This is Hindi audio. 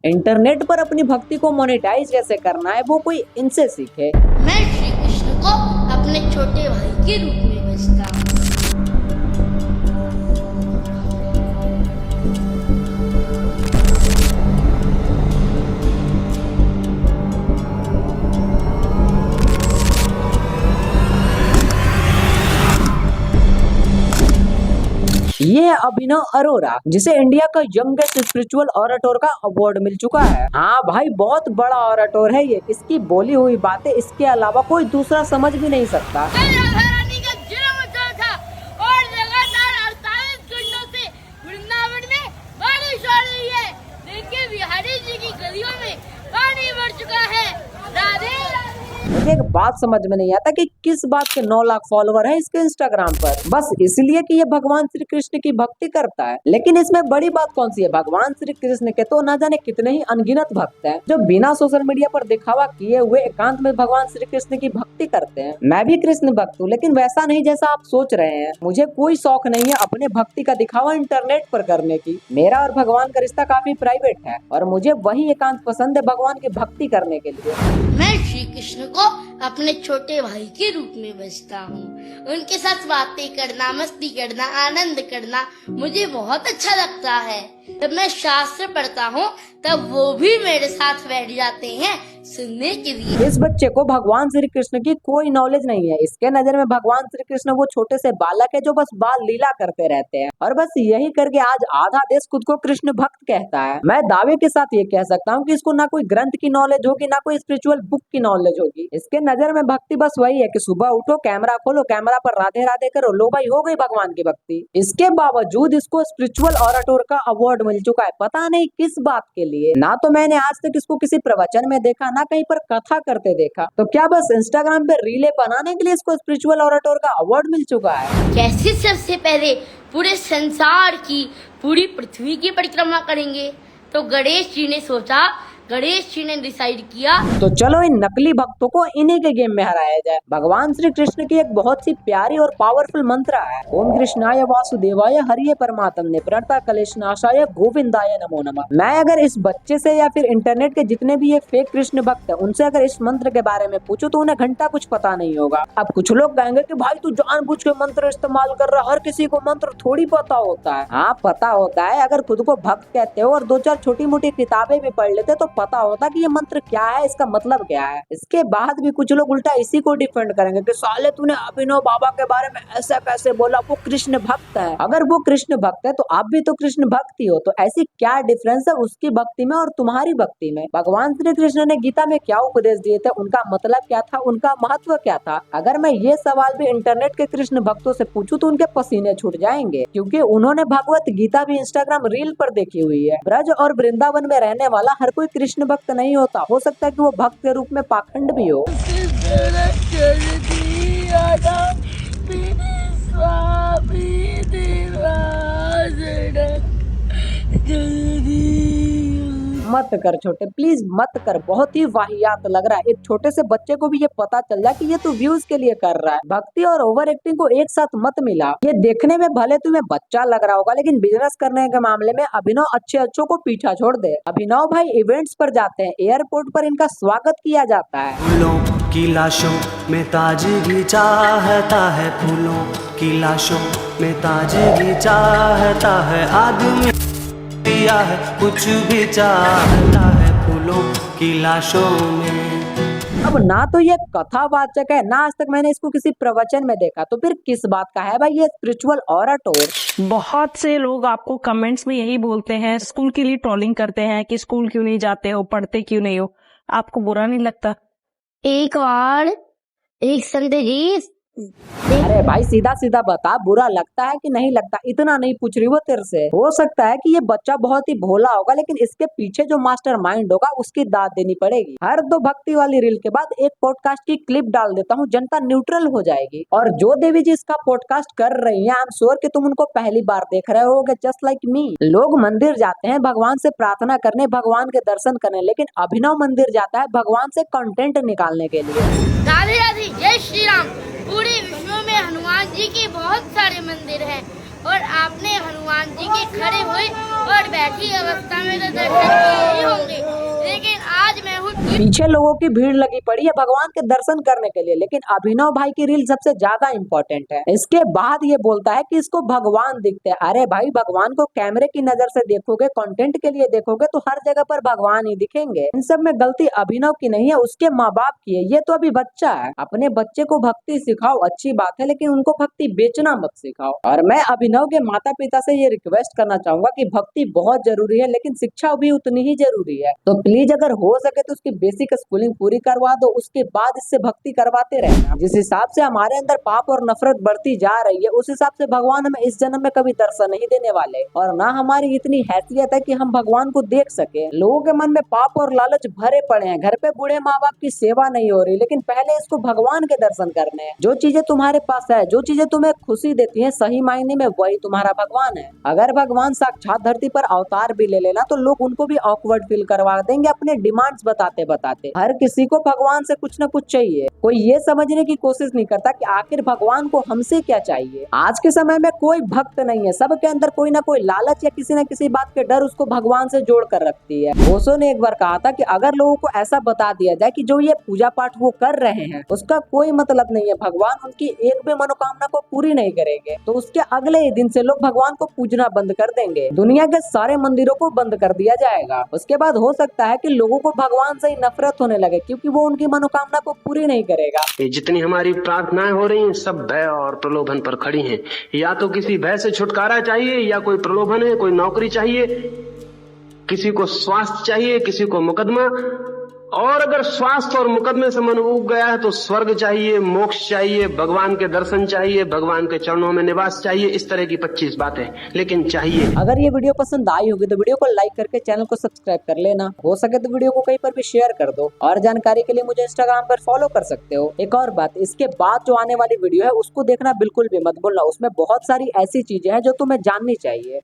इंटरनेट पर अपनी भक्ति को मोनेटाइज कैसे करना है वो कोई इनसे सीखे। मैं श्री कृष्ण को अपने छोटे भाई के रूप में बचता हूँ। ये है अभिनव अरोरा, जिसे इंडिया का यंगेस्ट स्पिरिचुअल ऑरेटर का अवार्ड मिल चुका है। हाँ भाई, बहुत बड़ा ऑरेटर है ये। इसकी बोली हुई बातें इसके अलावा कोई दूसरा समझ भी नहीं सकता। और लगातार 48 घंटों से वृंदावन में बारिश हो रही है। देखिए बिहारी जी की गलियों में पानी भर चुका है। राधे मुझे एक बात समझ में नहीं आता कि किस बात के 9 लाख फॉलोवर है इसके इंस्टाग्राम पर, बस इसलिए कि ये भगवान श्री कृष्ण की भक्ति करता है। लेकिन इसमें बड़ी बात कौन सी है? भगवान श्री कृष्ण के तो न जाने कितने ही अनगिनत भक्त हैं जो बिना सोशल मीडिया पर दिखावा किए हुए एकांत में भगवान श्री कृष्ण की भक्ति करते हैं। मैं भी कृष्ण भक्त हूँ, लेकिन वैसा नहीं जैसा आप सोच रहे हैं। मुझे कोई शौक नहीं है अपने भक्ति का दिखावा इंटरनेट पर करने की। मेरा और भगवान का रिश्ता काफी प्राइवेट है और मुझे वही एकांत पसंद है भगवान की भक्ति करने के लिए। मैं श्री कृष्ण को अपने छोटे भाई के रूप में बचता हूँ। उनके साथ बातें करना, मस्ती करना, आनंद करना मुझे बहुत अच्छा लगता है। जब मैं शास्त्र पढ़ता हूँ तब वो भी मेरे साथ बैठ जाते हैं सुनने के लिए। इस बच्चे को भगवान श्री कृष्ण की कोई नॉलेज नहीं है। इसके नजर में भगवान श्री कृष्ण वो छोटे से बालक है जो बस बाल लीला करते रहते हैं और बस यही करके आज आधा देश खुद को कृष्ण भक्त कहता है। मैं दावे के साथ ये कह सकता हूँ कि इसको ना कोई ग्रंथ की नॉलेज होगी, ना कोई स्पिरिचुअल बुक की नॉलेज होगी। इसके नजर में भक्ति बस वही है कि सुबह उठो, कैमरा खोलो, कैमरा पर राधे राधे करो, लो भाई हो गई भगवान की भक्ति। इसके बावजूद इसको स्पिरिचुअल ऑरेटर का अवार्ड मिल चुका है, पता नहीं किस बात के लिए। ना तो मैंने आज तक इसको किसी प्रवचन में देखा, ना कहीं पर कथा करते देखा। तो क्या बस इंस्टाग्राम पे रीले बनाने के लिए इसको स्पिरिचुअल ऑरेटर का अवार्ड मिल चुका है? कैसे सबसे पहले पूरे संसार की, पूरी पृथ्वी की परिक्रमा करेंगे? तो गणेश जी ने सोचा, गणेश जी ने डिसाइड किया, तो चलो इन नकली भक्तों को इन्हीं के गेम में हराया जाए। भगवान श्री कृष्ण की एक बहुत सी प्यारी और पावरफुल मंत्र है, ओम कृष्णाय वासुदेवाय हरिये परमात्मने प्रणता कलेशनाशाय गोविंदाय नमो नमः। मैं अगर इस बच्चे से या फिर इंटरनेट के जितने भी ये फेक कृष्ण भक्त है उनसे अगर इस मंत्र के बारे में पूछूं तो उन्हें घंटा कुछ पता नहीं होगा। अब कुछ लोग कहेंगे कि भाई तू जानबूझ के मंत्र इस्तेमाल कर रहा है, हर किसी को मंत्र थोड़ी पता होता है। हाँ पता होता है, अगर खुद को भक्त कहते हो और 2-4 छोटी मोटी किताबें भी पढ़ लेते तो पता होता कि ये मंत्र क्या है, इसका मतलब क्या है। इसके बाद भी कुछ लोग उल्टा इसी को डिफेंड करेंगे कि साले तूने अभिनव बाबा के बारे में ऐसा कैसे बोला, वो कृष्ण भक्त है। अगर वो कृष्ण भक्त है तो आप भी तो कृष्ण भक्त ही हो, तो ऐसी क्या डिफरेंस है उसकी भक्ति में और तुम्हारी भक्ति में? भगवान श्री कृष्ण ने गीता में क्या उपदेश दिए थे, उनका मतलब क्या था, उनका महत्व क्या था? अगर मैं ये सवाल भी इंटरनेट के कृष्ण भक्तों से पूछूं तो उनके पसीने छूट जाएंगे, क्योंकि उन्होंने भगवत गीता भी इंस्टाग्राम रील पर देखी हुई है। ब्रज और वृंदावन में रहने वाला हर कोई कृष्ण भक्त नहीं होता, हो सकता है कि वो भक्त के रूप में पाखंड भी हो। मत कर छोटे, प्लीज मत कर, बहुत ही वाहियात लग रहा है। एक छोटे से बच्चे को भी ये पता चल जाए कि ये तो व्यूज के लिए कर रहा है। भक्ति और ओवर एक्टिंग को एक साथ मत मिला। ये देखने में भले तुम्हें बच्चा लग रहा होगा, लेकिन बिजनेस करने के मामले में अभिनव अच्छों को पीछा छोड़ दे। अभिनव भाई इवेंट्स पर जाते हैं, एयरपोर्ट पर इनका स्वागत किया जाता है। फूलों की लाशों में ताजगी चाहता है, फूलों की लाशों में ताजगी चाहता है, आदमी दिया है कुछ भी चाहता है फूलों की लाशों में। अब ना तो ये कथावाचक है, ना आज तक मैंने इसको किसी प्रवचन में देखा, तो फिर किस बात का है भाई ये स्पिरिचुअल ऑरेटर? बहुत से लोग आपको कमेंट्स में यही बोलते हैं, स्कूल के लिए ट्रोलिंग करते हैं कि स्कूल क्यों नहीं जाते हो, पढ़ते क्यों नहीं हो। आपको बुरा नहीं लगता? एक बार एक संदेश। अरे भाई सीधा सीधा बता, बुरा लगता है कि नहीं लगता? इतना नहीं पूछ रही वो तेरे से। हो सकता है कि ये बच्चा बहुत ही भोला होगा, लेकिन इसके पीछे जो मास्टर माइंड होगा उसकी दाद देनी पड़ेगी। हर 2 भक्ति वाली रील के बाद एक पॉडकास्ट की क्लिप डाल देता हूँ, जनता न्यूट्रल हो जाएगी। और जो देवी जी इसका पॉडकास्ट कर रही है, आई एम श्योर कि तुम उनको पहली बार देख रहे होगे, जस्ट लाइक मी। लोग मंदिर जाते हैं भगवान से प्रार्थना करने, भगवान के दर्शन करने, लेकिन अभिनव मंदिर जाता है भगवान से कंटेंट निकालने के लिए। राधे राधे, जय श्री राम। पूरे विश्व में हनुमान जी के बहुत सारे मंदिर हैं, और आपने हनुमान जी के खड़े हुए और बैठी अवस्था में तो दर्शन किए ही होंगे, लेकिन आज मैं हूँ पीछे लोगों की भीड़ लगी पड़ी है भगवान के दर्शन करने के लिए, लेकिन अभिनव भाई की रील सबसे ज्यादा इम्पोर्टेंट है। इसके बाद ये बोलता है कि इसको भगवान दिखते हैं। अरे भाई, भगवान को कैमरे की नजर से देखोगे, कंटेंट के लिए देखोगे तो हर जगह पर भगवान ही दिखेंगे। इन सब में गलती अभिनव की नहीं है, उसके माँ बाप की है। ये तो अभी बच्चा है, अपने बच्चे को भक्ति सिखाओ, अच्छी बात है, लेकिन उनको भक्ति बेचना मत सिखाओ। और मैं अभिनव के माता पिता से ये रिक्वेस्ट करना चाहूंगा कि भक्ति बहुत जरूरी है, लेकिन शिक्षा भी उतनी ही जरूरी है। तो प्लीज अगर हो सके तो उसकी बेसिक स्कूलिंग पूरी करवा दो, उसके बाद इससे भक्ति करवाते रहना। जिस हिसाब से हमारे अंदर पाप और नफरत बढ़ती जा रही है, उस हिसाब से भगवान हमें इस जन्म में कभी दर्शन नहीं देने वाले, और ना हमारी इतनी हैसियत है कि हम भगवान को देख सके। लोगों के मन में पाप और लालच भरे पड़े हैं। घर पे बूढ़े माँ बाप की सेवा नहीं हो रही, लेकिन पहले इसको भगवान के दर्शन करने हैं। जो चीजें तुम्हारे पास है, जो चीजें तुम्हें खुशी देती है, सही मायने में वही तुम्हारा भगवान है। अगर भगवान साक्षात धरती पर अवतार भी ले लेना तो लोग उनको भी ऑकवर्ड फील करवा देंगे अपने डिमांड्स बताते बताते। हर किसी को भगवान से कुछ न कुछ चाहिए। कोई ये समझने की कोशिश नहीं करता कि आखिर भगवान को हमसे क्या चाहिए। आज के समय में कोई भक्त नहीं है, सबके अंदर कोई ना कोई लालच या किसी न किसी बात के डर उसको भगवान से जोड़ कर रखती है। ओशो ने एक बार कहा था कि अगर लोगों को ऐसा बता दिया जाए कि जो ये पूजा पाठ वो कर रहे हैं उसका कोई मतलब नहीं है, भगवान उनकी एक भी मनोकामना को पूरी नहीं करेंगे, तो उसके अगले ही दिन से लोग भगवान को पूजना बंद कर देंगे। दुनिया के सारे मंदिरों को बंद कर दिया जाएगा। उसके बाद हो सकता है कि लोगों को भगवान से ही नफरत होने लगे, क्योंकि वो उनकी मनोकामना को पूरी नहीं करेगा। जितनी हमारी प्रार्थनाएं हो रही हैं सब भय और प्रलोभन पर खड़ी हैं। या तो किसी भय से छुटकारा चाहिए, या कोई प्रलोभन है, कोई नौकरी चाहिए, किसी को स्वास्थ्य चाहिए, किसी को मुकदमा, और अगर स्वास्थ्य और मुकदमे से मन उब गया है तो स्वर्ग चाहिए, मोक्ष चाहिए, भगवान के दर्शन चाहिए, भगवान के चरणों में निवास चाहिए। इस तरह की 25 बातें, लेकिन चाहिए। अगर ये वीडियो पसंद आई होगी तो वीडियो को लाइक करके चैनल को सब्सक्राइब कर लेना। हो सके तो वीडियो को कहीं पर भी शेयर कर दो, और जानकारी के लिए मुझे इंस्टाग्राम पर फॉलो कर सकते हो। एक और बात, इसके बाद जो आने वाली वीडियो है उसको देखना बिल्कुल भी मत भूलना, उसमें बहुत सारी ऐसी चीजें हैं जो तुम्हें जाननी चाहिए।